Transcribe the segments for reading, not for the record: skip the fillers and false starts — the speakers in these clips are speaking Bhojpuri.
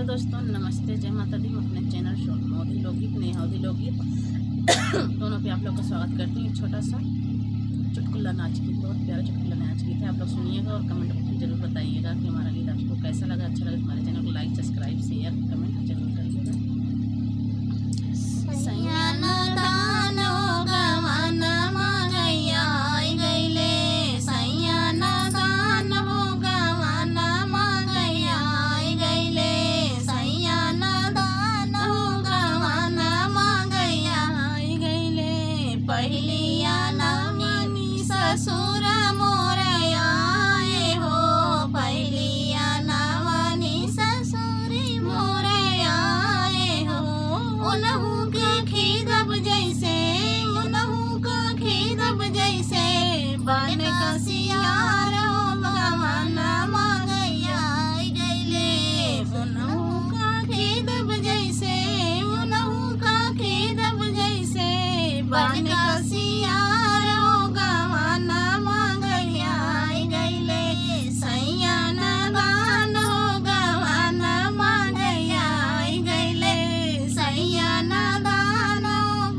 दोस्तों, नमस्ते, जय माता दी। मैं अपने चैनल मोदी लोकगीत नेहावती लोकगीत दोनों पे आप लोग का स्वागत करती हूँ। एक छोटा सा चुटकुला नाच गीत, बहुत प्यारा चुटकुला नाच गीत है। आप लोग सुनिएगा और कमेंट बॉक्स में जरूर बताइएगा कि हमारा गीत आपको कैसा लगा। अच्छा लगा हमारे चैनल को लाइक, सब्सक्राइब, शेयर, कमेंट जरूर करिएगा। पहिलिया नवनी ससुर मोर आए हो, पहिलिया नवनी ससुरी मोर आए हो। उनहु के खीदब जैसे, उनहु का खीदब जैसे, बन कसियार भगवान मगैया गैले। उनहु का खीदब जैसे, उनहु का खीदब जैसे, बन कसियार भगवान मगैया गैले। सैया नदान भगवान मगैया गैले, सैया नदान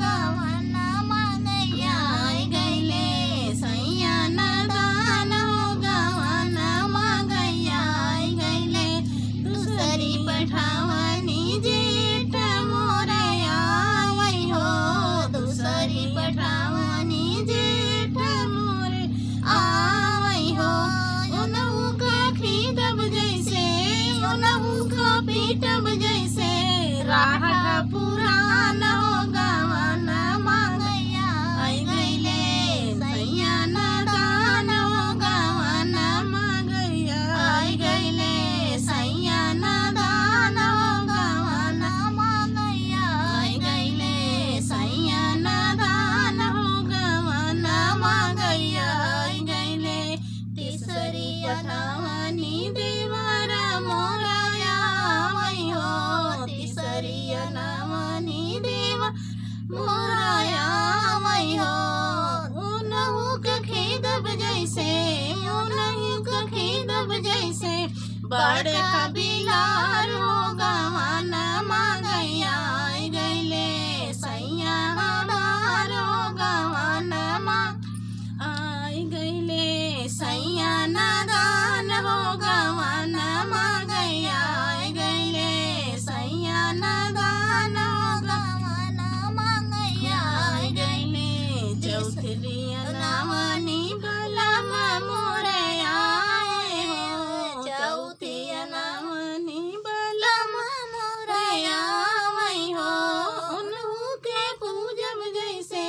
भगवान मगैया गैले, सैया नदान भगवान मगैया गैले। दूसरी पठावनी जेठ मोर आवै हो, दूसरी पठावनी जेठ मोर आवै हो। उनहु का खीदब जैसे, उनहु का पीटब जैसे, राह पुरान भगवान मगैया गैले। सैया नदान भगवान मगैया गैले, सैया नदान भगवान मगैया गैले, सैया नदान भगवान मगैया गैले। तीसरी पठावनी देवर मोर आवै हो, तीसरी नवनी देवर मोर आवै हो। उनहु के खीदब जैसे, उनहु के खीदब जैसे, बड़का बिलार भगवान मगैया गैले। सैया नदार भगवान आई गैले, सैया नदान भगवान मगैया गैले, सैया नदान भगवान मगैया गैले। चौथरी नवनी बलम मोर आए हो, चौथी नवनी बलम मोर आवै हो। उनहु के पूजब जैसे,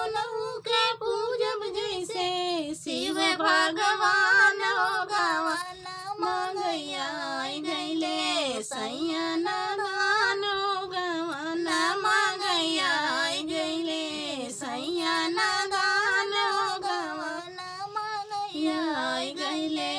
उनहु के पूजब जैसे, शिव भगवान भगवान मगैया गैले। सैया नदान भगवान मगैया गैले, सैया नदान भगवान मगैया गैले।